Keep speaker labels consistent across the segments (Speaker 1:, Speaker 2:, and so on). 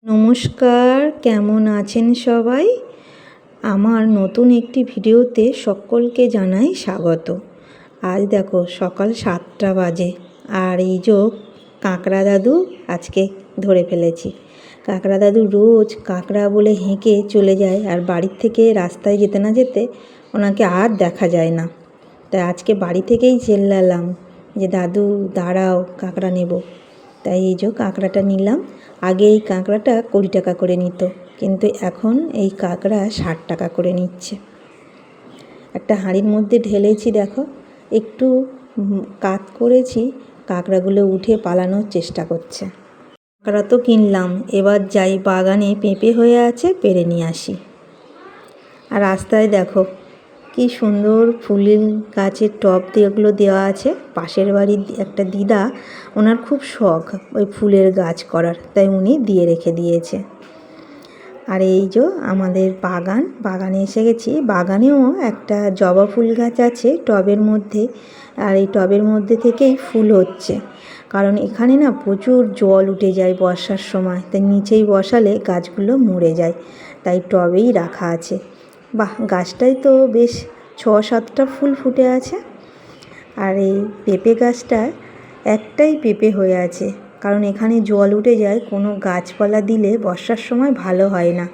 Speaker 1: নমস্কার, কেমন আছেন সবাই? আমার নতুন একটি ভিডিওতে সকলকে জানাই স্বাগত। আজ দেখো সকাল 7টা বাজে আর এই যে কাঁকড়া দাদু আজকে ধরে ফেলেছি। কাঁকড়া দাদু রোজ কাঁকড়া বলে হেঁকে চলে যায় আর বাড়ির থেকে রাস্তায় যেতে না যেতে ওনাকে আর দেখা যায় না। তাই আজকে বাড়ি থেকেই চেল্লালাম যে দাদু দাঁড়াও, কাঁকড়া নেব। তাই এই যে কাঁকড়াটা নিলাম। আগে এই কাঁকড়াটা 20 টাকা করে নিত, কিন্তু এখন এই কাঁকড়া 60 টাকা করে নিচ্ছে। একটা হাঁড়ির মধ্যে ঢেলেছি, দেখো একটু কাত করেছি, কাঁকড়াগুলো উঠে পালানোর চেষ্টা করছে। কাঁকড়া তো কিনলাম, এবার যাই বাগানে পেঁপে হয়ে আছে, পেড়ে নিয়ে আসি। আর রাস্তায় দেখো কি সুন্দর ফুলের গাছের টব এগুলো দেওয়া আছে। পাশের বাড়ির একটা দিদা, ওনার খুব শখ ওই ফুলের গাছ করার, তাই উনি দিয়ে রেখে দিয়েছে। আর এই যে আমাদের বাগানে এসে গেছি। বাগানেও একটা জবা ফুল গাছ আছে টবের মধ্যে, আর এই টবের মধ্যে থেকেই ফুল হচ্ছে। কারণ এখানে না প্রচুর জল উঠে যায় বর্ষার সময়, তাই নিচেই বসালে গাছগুলো মরে যায়, তাই টবেই রাখা আছে। বাহ, গাছটায় তো বেশ 6-7টা ফুল ফুটে আছে। আর এই পেঁপে গাছটায় একটাই পেঁপে হয়ে আছে, কারণ এখানে জল উঠে যায়, কোনো গাছপালা দিলে বর্ষার সময় ভালো হয় না।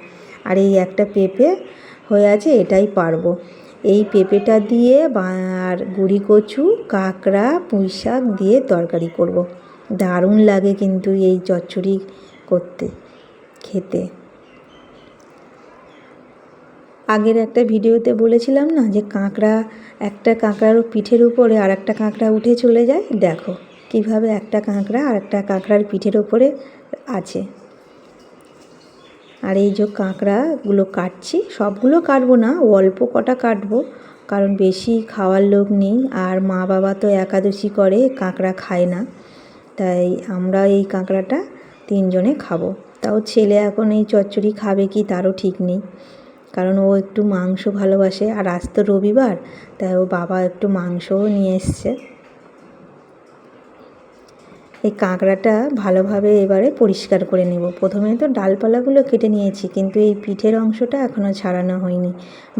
Speaker 1: আর এই একটা পেঁপে হয়ে আছে, এটাই পারবো। এই পেঁপেটা দিয়ে আর গুঁড়ি কচু, কাঁকড়া, পুঁই শাক দিয়ে তরকারি করব। দারুণ লাগে কিন্তু এই চচ্চড়ি করতে, খেতে। আগের একটা ভিডিওতে বলেছিলাম না যে একটা কাঁকড়ার পিঠের উপরে আর একটা কাঁকড়া উঠে চলে যায়। দেখো কিভাবে একটা কাঁকড়া আর একটা কাঁকড়ার পিঠের উপরে আছে। আর এই যে কাঁকড়াগুলো কাটছি, সবগুলো কাটবো না, অল্প কটা কাটবো, কারণ বেশি খাওয়ার লোক নেই। আর মা বাবা তো একাদশী করে, কাঁকড়া খায় না, তাই আমরা এই কাঁকড়াটা 3 জনে খাবো। তাও ছেলে এখন এই চচ্চড়ি খাবে কি তারও ঠিক নেই, কারণ ও একটু মাংস ভালোবাসে। আর আজ তো রবিবার, তাই ও বাবা একটু মাংসও নিয়ে এসছে। এই কাঁকড়াটা ভালোভাবে এবারে পরিষ্কার করে নেব। প্রথমে তো ডালপালাগুলো কেটে নিয়েছি, কিন্তু এই পিঠের অংশটা এখনও ছাড়ানো হয়নি।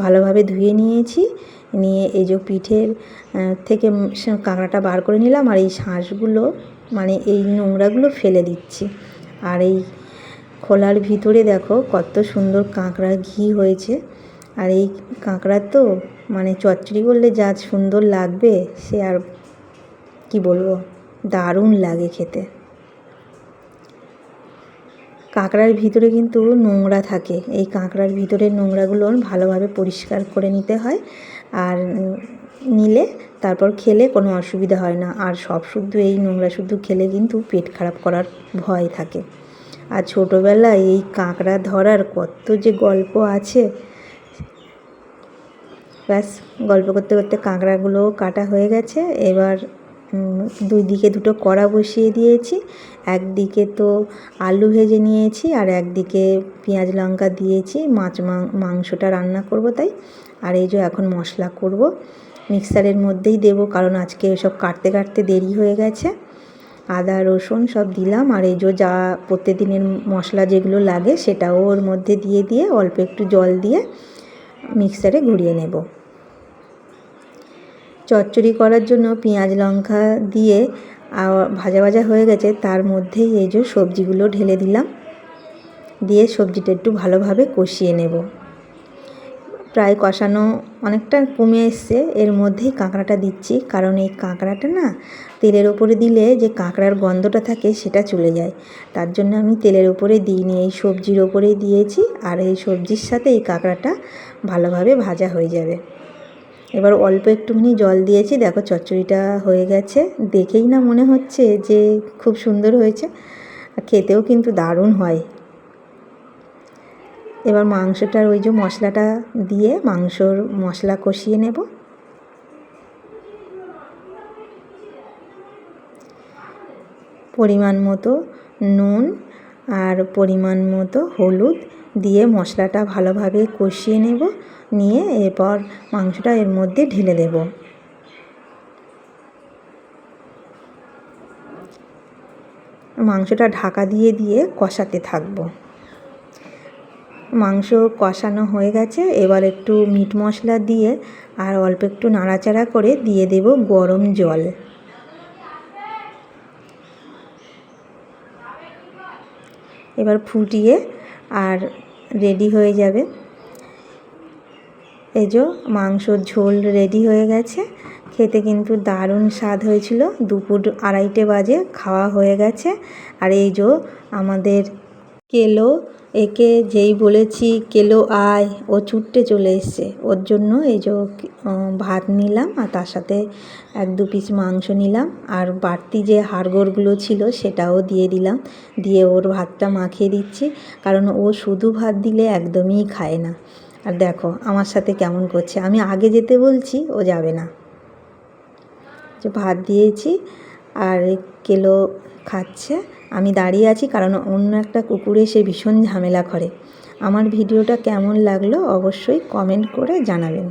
Speaker 1: ভালোভাবে ধুয়ে নিয়েছি, নিয়ে এই যে পিঠের থেকে কাঁকড়াটা বার করে নিলাম। আর এই শাঁসগুলো, মানে এই নোংরাগুলো ফেলে দিচ্ছি। আর এই খোলার ভিতরে দেখো কত সুন্দর কাঁকড়া ঘি হয়েছে। আর এই কাঁকড়া তো মানে চচ্চড়ি করলে যা সুন্দর লাগবে, সে আর কি বলবো, দারুণ লাগে খেতে। কাঁকড়ার ভিতরে কিন্তু নোংরা থাকে, এই কাঁকড়ার ভিতরের নোংরাগুলো ভালোভাবে পরিষ্কার করে নিতে হয়। আর নিলে তারপর খেলে কোনো অসুবিধা হয় না। আর সব শুদ্ধ এই নোংরা শুদ্ধ খেলে কিন্তু পেট খারাপ করার ভয় থাকে। আর ছোটোবেলায় এই কাঁকড়া ধরার কত যে গল্প আছে। ব্যাস, গল্প করতে করতে কাঁকড়াগুলো কাটা হয়ে গেছে। এবার 2 দিকে 2টো কড়া বসিয়ে দিয়েছি। একদিকে তো আলু ভেজে নিয়েছি, আর একদিকে পেঁয়াজ লঙ্কা দিয়েছি, মাংসটা রান্না করব তাই। আর এই যে এখন মশলা করব, মিক্সারের মধ্যেই দেব, কারণ আজকে এসব কাটতে কাটতে দেরি হয়ে গেছে। আদা রসুন সব দিলাম, আর এই যে যা প্রত্যেকদিনের মশলা যেগুলো লাগে সেটাও ওর মধ্যে দিয়ে অল্প একটু জল দিয়ে মিক্সারে ঘুরিয়ে নেব। চচ্চড়ি করার জন্য পেঁয়াজ লঙ্কা দিয়ে ভাজা ভাজা হয়ে গেছে, তার মধ্যেই এই যে সবজিগুলো ঢেলে দিলাম, দিয়ে সবজিটা একটু ভালোভাবে কষিয়ে নেব। প্রায় কষানো অনেকটা কমে এসছে, এর মধ্যেই কাঁকড়াটা দিচ্ছি, কারণ এই কাঁকড়াটা না তেলের ওপরে দিলে যে কাঁকড়ার গন্ধটা থাকে সেটা চলে যায়। তার জন্য আমি তেলের ওপরে দিইনি, এই সবজির ওপরেই দিয়েছি। আর এই সবজির সাথে এই কাঁকড়াটা ভালোভাবে ভাজা হয়ে যাবে। এবার অল্প একটুখানি জল দিয়েছি, দেখো চচ্চড়িটা হয়ে গেছে। দেখেই না মনে হচ্ছে যে খুব সুন্দর হয়েছে, আর খেতেও কিন্তু দারুণ হয়। এবার মাংসটার ওই যে মশলাটা দিয়ে মাংসর মশলা কষিয়ে নেব। পরিমাণ মতো নুন আর পরিমাণ মতো হলুদ দিয়ে মশলাটা ভালোভাবে কষিয়ে নেব, নিয়ে এরপর মাংসটা এর মধ্যে ঢেলে দেব। মাংসটা ঢাকা দিয়ে কষাতে থাকবো। মাংস কষানো হয়ে গেছে, এবার একটু মিট মশলা দিয়ে আর অল্প একটু নাড়াচাড়া করে দিয়ে দেব গরম জল। এবার ফুটিয়ে আর রেডি হয়ে যাবে। এই যে মাংসর ঝোল রেডি হয়ে গেছে। খেতে কিন্তু দারুণ স্বাদ হয়েছিল। দুপুর 2:30 বাজে খাওয়া হয়ে গেছে। আর এই যে আমাদের কেলো, একে যেই বলেছি কেলো আয়, ও ছুটতে চলে এসছে। ওর জন্য এই যে ভাত নিলাম আর তার সাথে 1-2 পিস মাংস নিলাম, আর বাড়তি যে হাড়গোড়গুলো ছিল সেটাও দিয়ে দিলাম। দিয়ে ওর ভাতটা মাখিয়ে দিচ্ছি, কারণ ও শুধু ভাত দিলে একদমই খায় না। আর দেখো আমার সাথে কেমন করছে, আমি আগে যেতে বলছি ও যাবে না। যে ভাত দিয়েছি আর কেলো খাচ্ছে, আমি দাঁড়িয়ে আছি কারণ অন্য একটা কুকুর এসে ভীষণ ঝামেলা করে। আমার ভিডিওটা কেমন লাগলো অবশ্যই কমেন্ট করে জানাবেন।